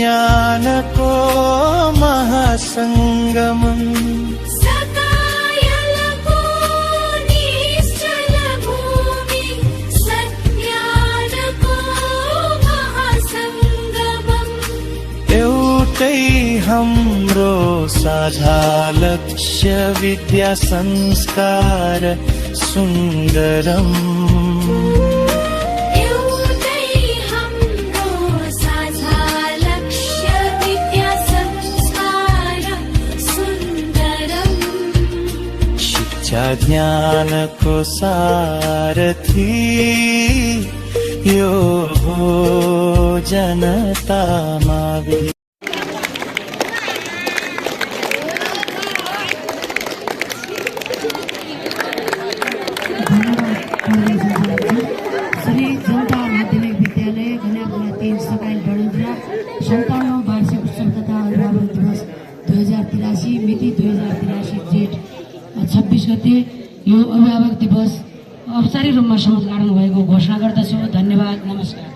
ज्ञानको महासङ्गमम् सकायलको निश्चल भूमि सज्ञानको महासङ्गमम् एउटै हाम्रो साझा लक्ष्य विद्या संस्कार सुन्दरम् ज्ञानको सारथी यो हो जनतामा श्री जनता माध्यमिक विद्यालय घन्यागुना 3 सकाइल डडेलधुरा 57औं वार्षिक उत्सव तथा अभिभावक दिवस 2083 मिति 2083 जेठ 26 गते यो अभिभावक दिवस औपचारिक रूपमा सञ्चालन भएको घोषणा गर्दछु। धन्यवाद, नमस्कार।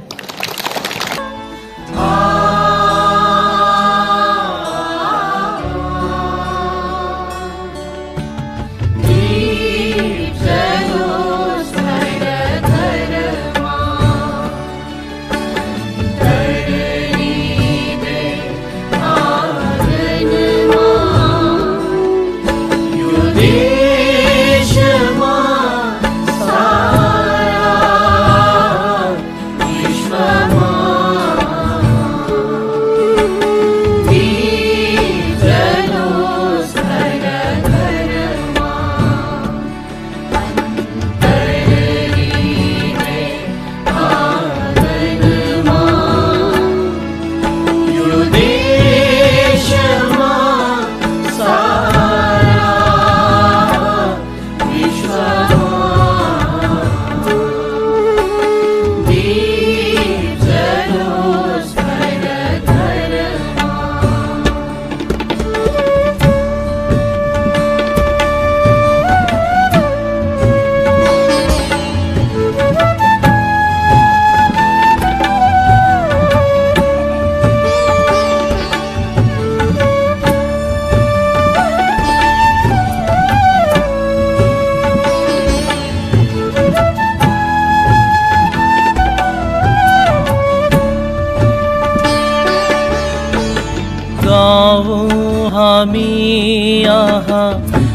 हामी यहाँ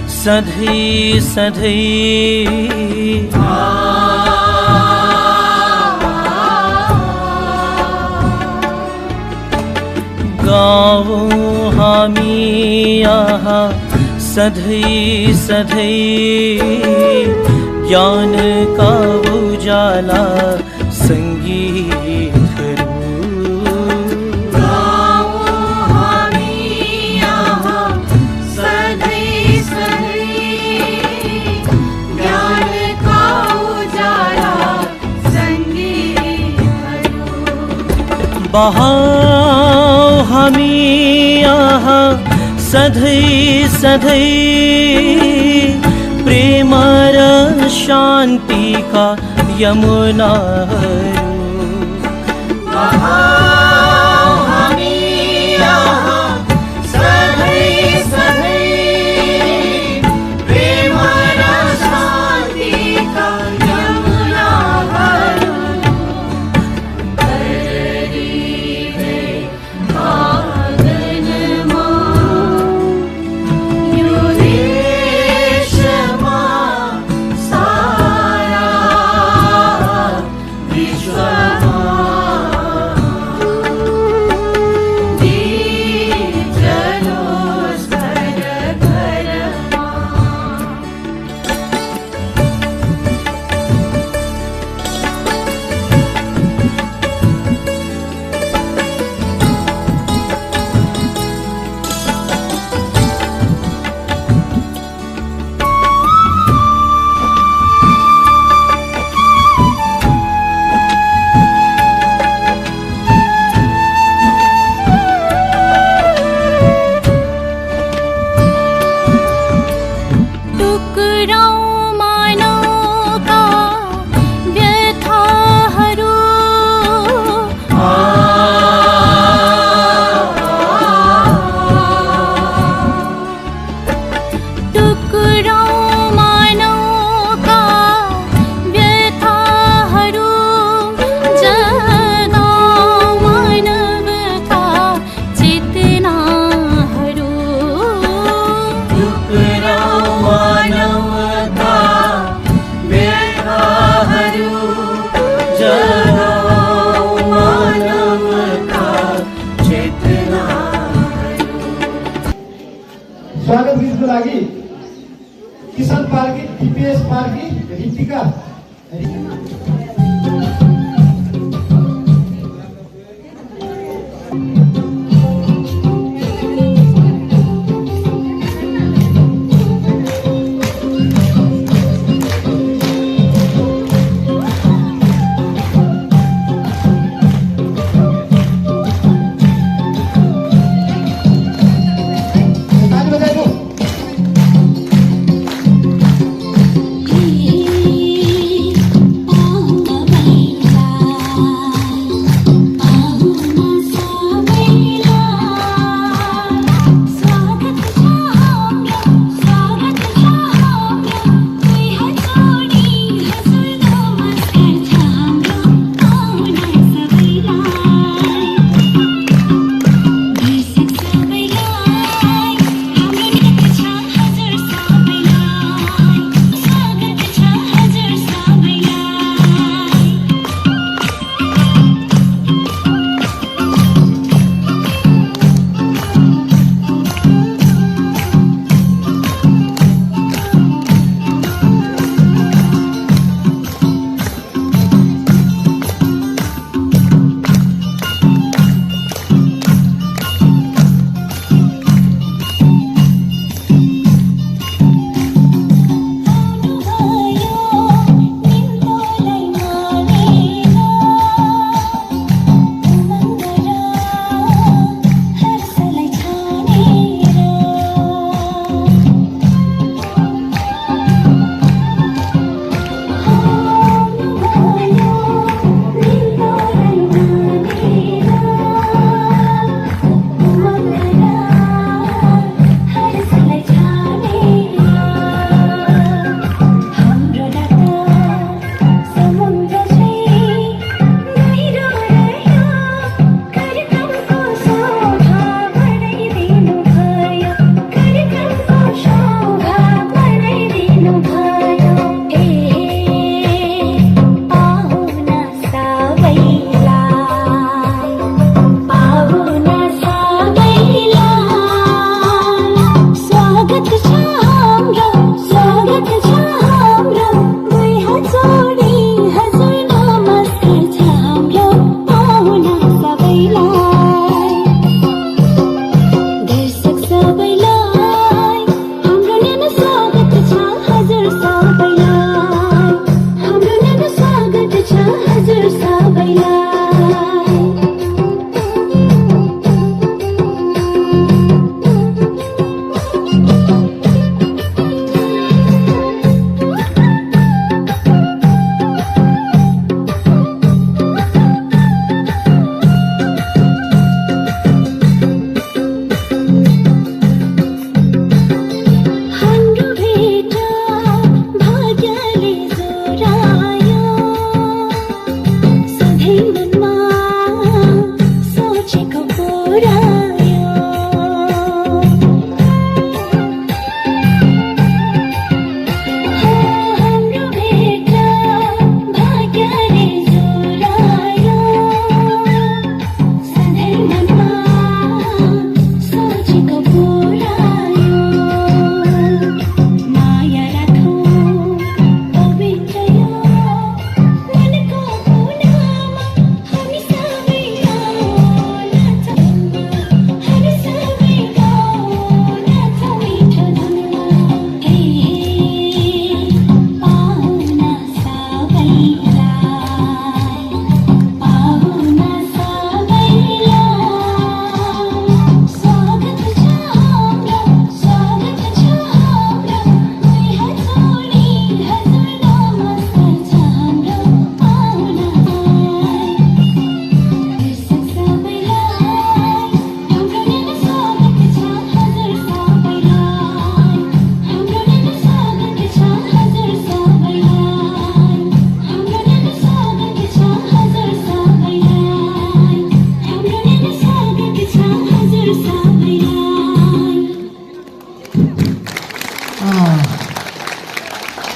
सधैँ सधैँ गाउँ हामी यहाँ सधैँ सधैँ ज्ञानका उजाला सङ्गीत बहाओ हामी यहाँ सधैँ सधैँ प्रेम र शान्तिका यमुनाहरू स्वागत गीतको लागि किशन पार्की, दिपेश पार्की, रितिका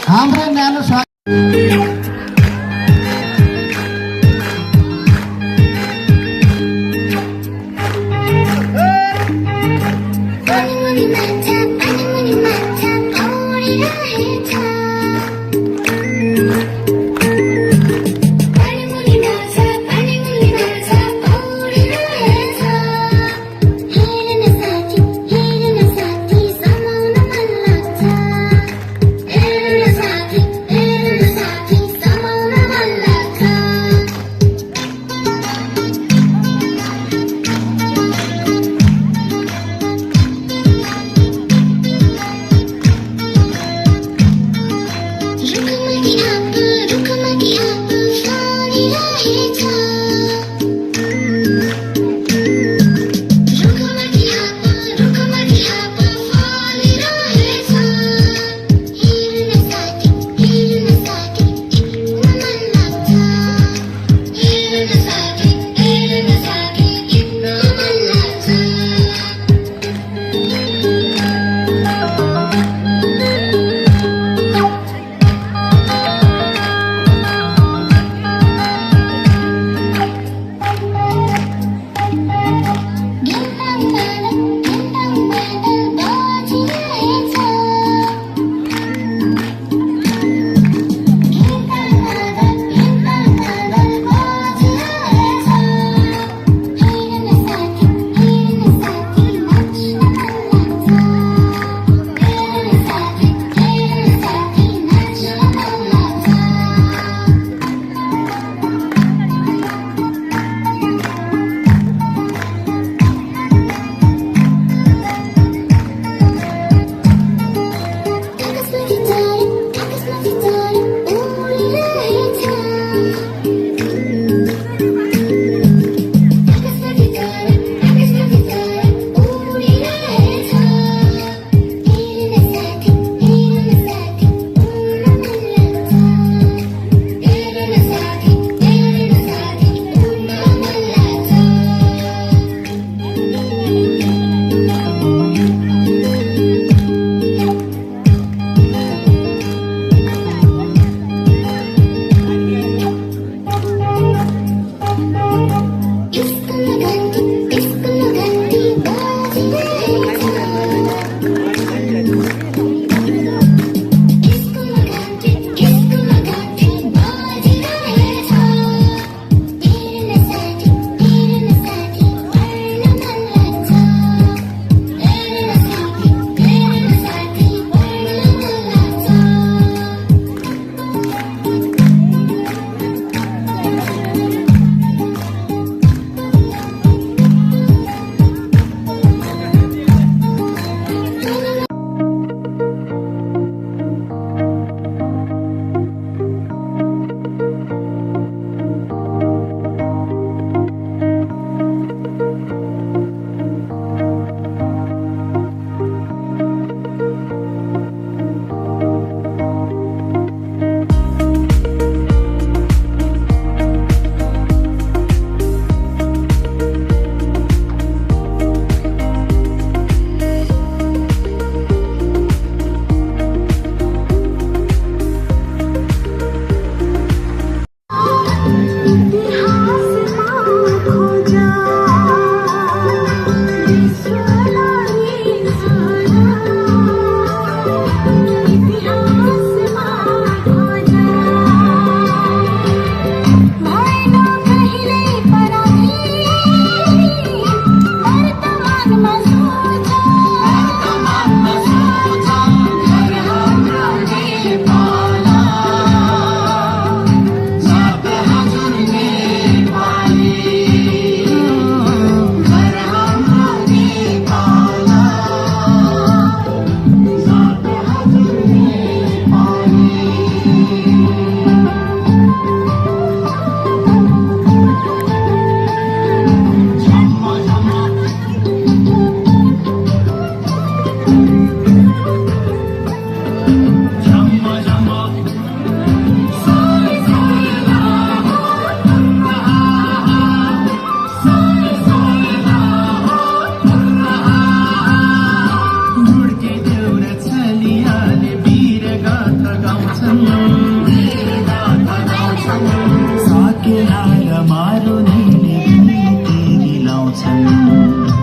हाम्रो न्यानो Money, money, man, tap, गाउँछन् साकेला र मारुनीले गीत लाउँछन्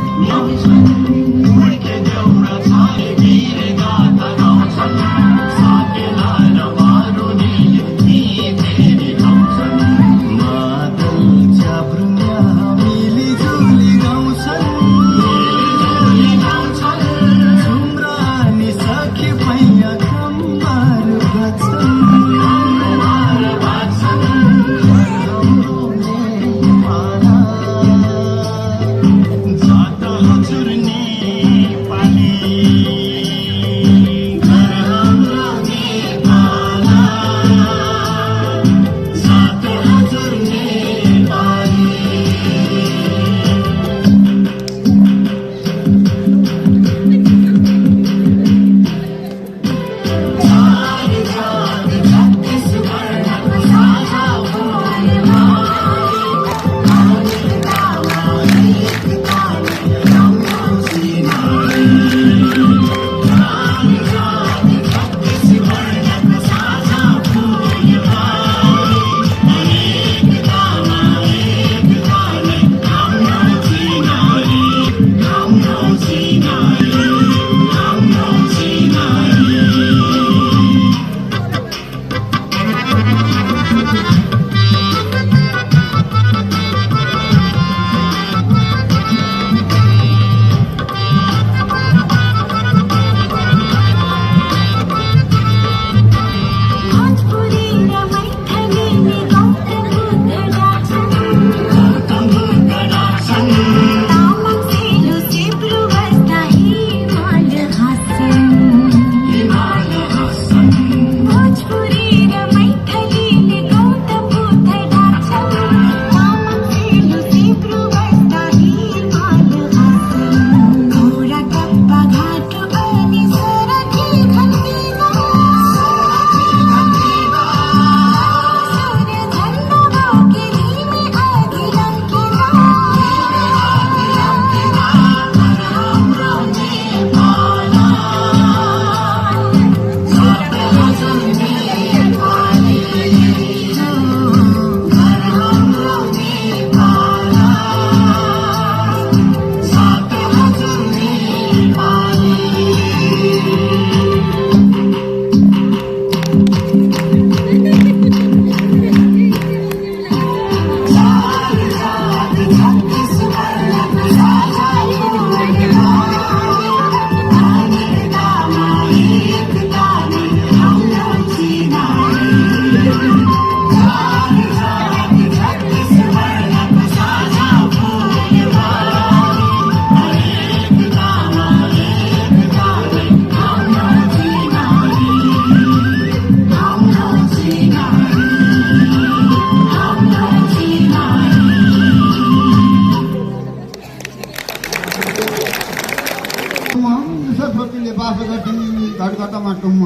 सरस्वतीले बास गर्छन् घटघटमा टुम्म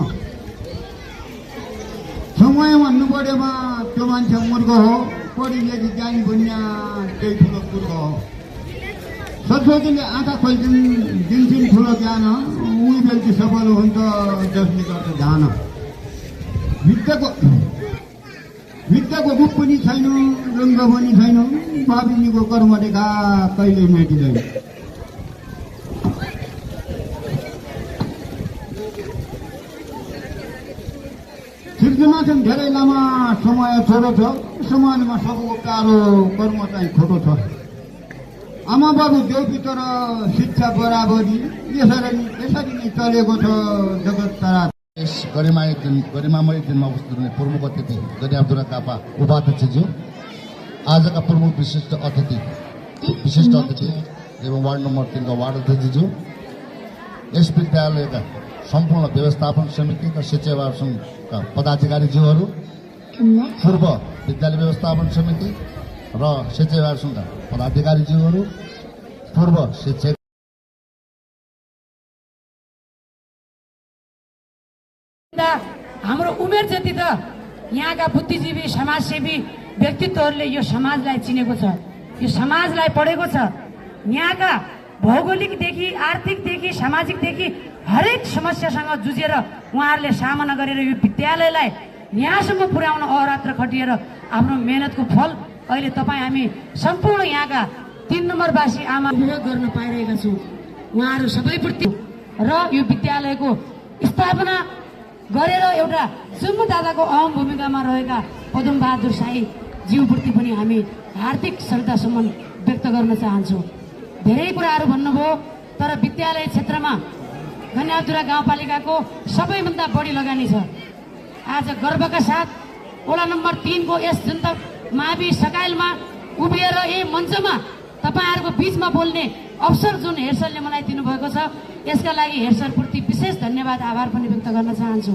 समय भन्नु पऱ्योमा त्यो मान्छे मूर्ख हो पढी लेखी ज्ञानी बुनिया त्यही ठुलो मूर्ख हो सरस्वतीले आँखा खोल्छिन् दिन्छन् ठुलो ज्ञान उही बेलकी सफल हुन्छ जसले गर्छ ध्यान विद्याको रूप पनि छैन रङ्ग पनि छैन बाबिनीको कर्मरेखा कहिले मेटिँदैन सिर्जना चाहिँ धेरै लामा समय छोटो छ समाजमा सबको कारो कर्म चाहिँ खोटो छ आमा बाबु देउकी तर शिक्षा बराबरी यसरी नै चलेको छ जगत तारा यस गरिमामय दिनमा उपस्थित हुने प्रमुख अतिथि गनियाबदुरा कापा उपाध्यक्षज्यू आजका प्रमुख विशिष्ट अतिथि एवं वार्ड नम्बर 3 का वार्ड अध्यक्षज्यू यस विद्यालयका सम्पूर्ण व्यवस्थापन समिति र शिक्षावार संघका पदाधिकारीज्यूहरू पूर्व विद्यालय व्यवस्थापन समिति र शिक्षावार संघका पदाधिकारीज्यूहरू पूर्व शिक्षक हाम्रो उमेर जति त यहाँका बुद्धिजीवी समाजसेवी व्यक्तित्वहरूले यो समाजलाई चिनेको छ यो समाजलाई पढेको छ यहाँका भौगोलिकदेखि आर्थिकदेखि सामाजिकदेखि हरेक समस्यासँग जुझेर उहाँहरूले सामना गरेर यो विद्यालयलाई यहाँसम्म पुर्याउन अहोरात्र खटिएर आफ्नो मेहनतको फल अहिले तपाईँ हामी सम्पूर्ण यहाँका 3 नम्बरवासी आमा उपयोग गर्न पाइरहेका छौँ। उहाँहरू सबैप्रति र यो विद्यालयको स्थापना गरेर एउटा जन्मदाताको अहम भूमिकामा रहेका पदमबहादुर साई ज्यूप्रति पनि हामी हार्दिक श्रद्धासम्मान व्यक्त गर्न चाहन्छौँ। धेरै कुराहरू भन्नुभयो, तर विद्यालय क्षेत्रमा गन्याधुरा गाउँपालिकाको सबैभन्दा बढी लगानी छ। आज गर्वका साथ वडा नम्बर 3 को यस जनता मावि सकाइलमा उभिएर यही मञ्चमा तपाईहरूको बीचमा बोल्ने अवसर जुन हेरसरले मलाई दिनुभएको छ, यसका लागि हेरसरप्रति विशेष धन्यवाद आभार पनि व्यक्त गर्न चाहन्छु।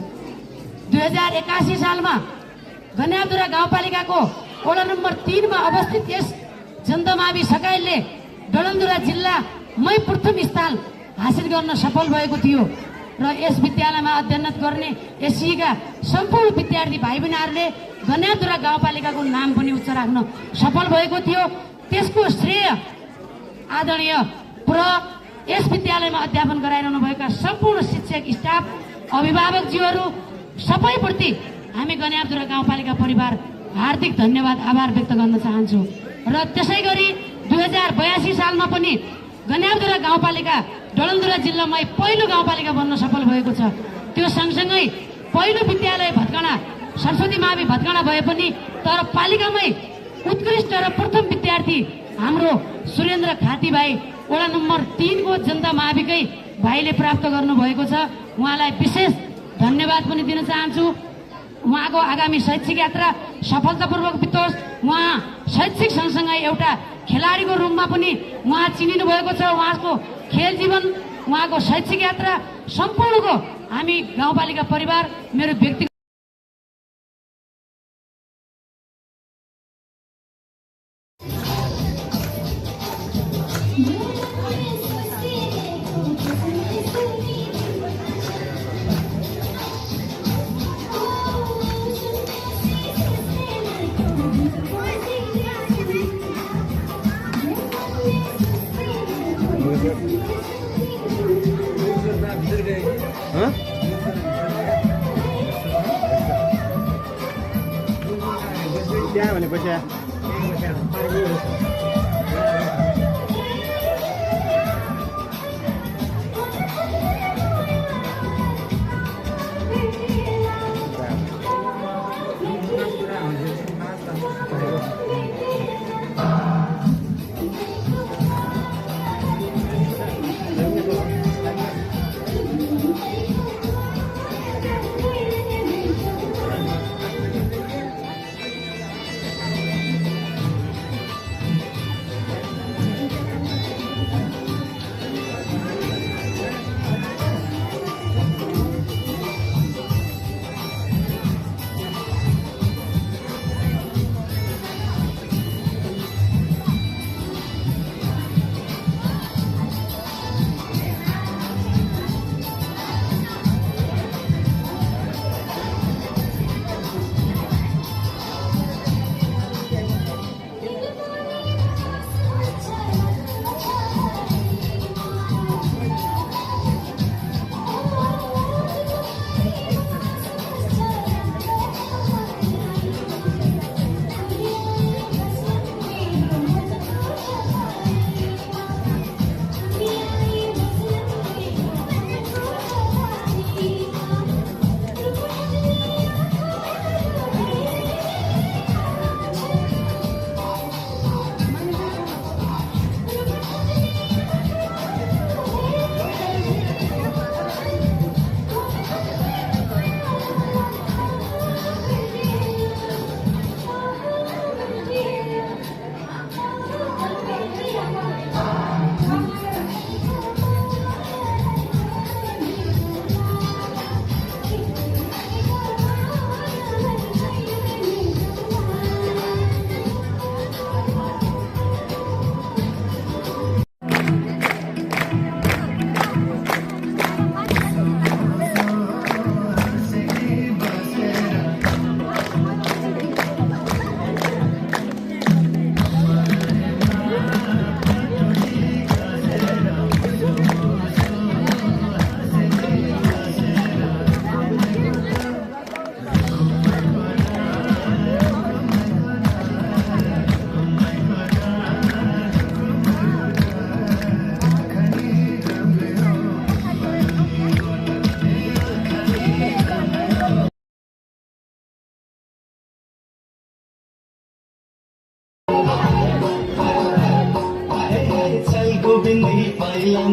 2081 सालमा गन्याधुरा गाउँपालिकाको वडा नम्बर 3 मा अवस्थित यस जनता मावि सकाइलले डडेलधुरा जिल्लामै प्रथम स्थान हासिल गर्न सफल भएको थियो र यस विद्यालयमा अध्ययनरत गर्ने एससीका सम्पूर्ण विद्यार्थी भाइ बहिनीहरूले गन्याधुरा गाउँपालिकाको नाम पनि उच्च राख्न सफल भएको थियो। त्यसको श्रेय आदरणीय यस विद्यालयमा अध्यापन गराइरहनु भएका सम्पूर्ण शिक्षक, स्टाफ, अभिभावकज्यूहरू सबैप्रति हामी गन्याधुरा गाउँपालिका परिवार हार्दिक धन्यवाद आभार व्यक्त गर्न चाहन्छु। र त्यसै गरी 2082 सालमा पनि गन्याधुरा गाउँपालिका डडेलधुरा जिल्लामै पहिलो गाउँपालिका बन्न सफल भएको छ। त्यो सँगसँगै पहिलो विद्यालय भत्काडा सरस्वती मावि भत्काडा भए पनि तर पालिकामै उत्कृष्ट र प्रथम विद्यार्थी हाम्रो सुरेन्द्र खाती भाइ वडा नम्बर 3 को जनता माविकै भाइले प्राप्त गर्नुभएको छ। उहाँलाई विशेष धन्यवाद पनि दिन चाहन्छु। उहाँको आगामी शैक्षिक यात्रा सफलतापूर्वक बितोस्। उहाँ शैक्षिक सँगसँगै एउटा खेलाडीको रूपमा पनि उहाँ चिनिनु भएको छ। उहाँको खेल जीवन, उहाँको शैक्षिक यात्रा सम्पूर्णको हामी गाउँपालिका परिवार मेरो व्यक्ति त्यहाँ भनेपछि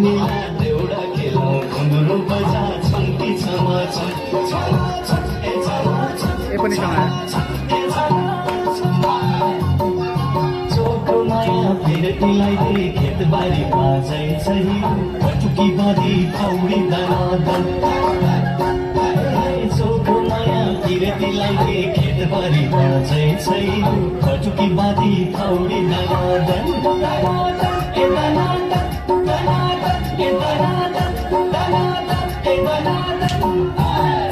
मिला देउडा खेलौँ घुङ्रो बजा छम्की छमाछम ए पनि सँग चोको माया बिरतीलाई दे खेतबारी बाजै सही पटुकी बाँधी पौडी दनादन चोको माया बिरतीलाई दे खेतबारी बाजै सही पटुकी बाँधी पौडी दनादन ए दनादन दनादन ए दनादन दनादन ए दनादन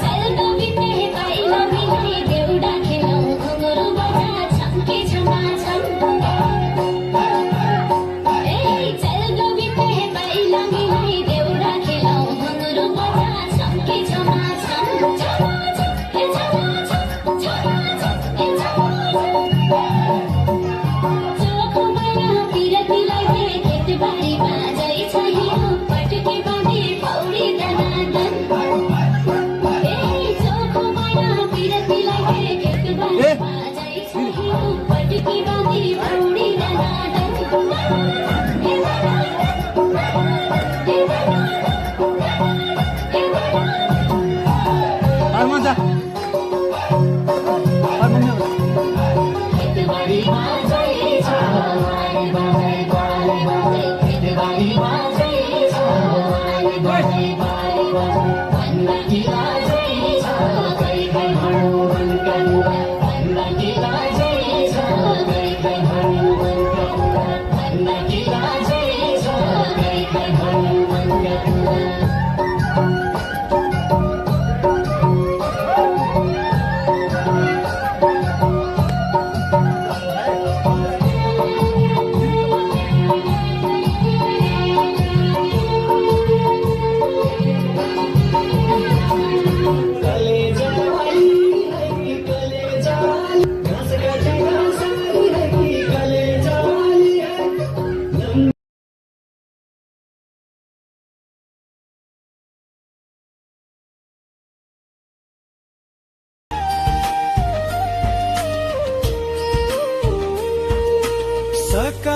चल कविते पाइला मिले देउडा खेलौँ घुङ्रो बजा छम्के छमाछम चल कविते पाइला मिले देउडा खेलौँ घुङ्रो बजा छम्के छमाछम छमाछम ए छमाछम छमाछम ए छमाछम चोखो माया बिरतीलाई दे खेतबारी बाजै छैन पटुकी बाँधी पौडी दनादन चोखो माया बिरतीलाई दे खेतबारी बाजै छैन पटुकी बाँधी पौडी दनादन ए दनादन ए खेतबारी बाजै छ वाली बाजै वाली बाजै खेतबारी बाजै छ वाली बाजै वाली बाजै वनकी बाजै छ गई गई हणु वनका वनकी बाजै छ गई गई हणु वनका वनकी बाजै छ गई गई हणु वनका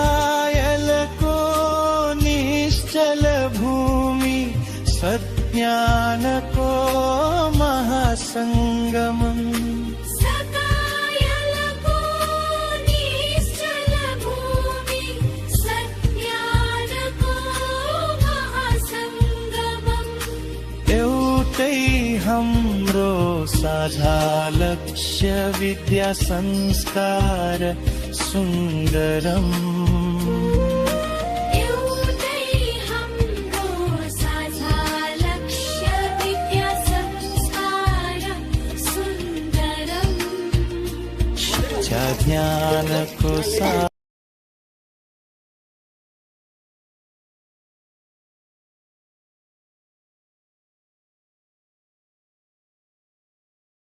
सकायलको निश्चल भूमि सज्ञानको महासङ्गमम् सकायलको निश्चल भूमि सज्ञानको महासङ्गमम् एउटै हाम्रो साझा लक्ष्य विद्या संस्कार सुन्दरम् एउटै हाम्रो साझा लक्ष्य विद्या संस्कार सुन्दरम् शिक्षा ज्ञानको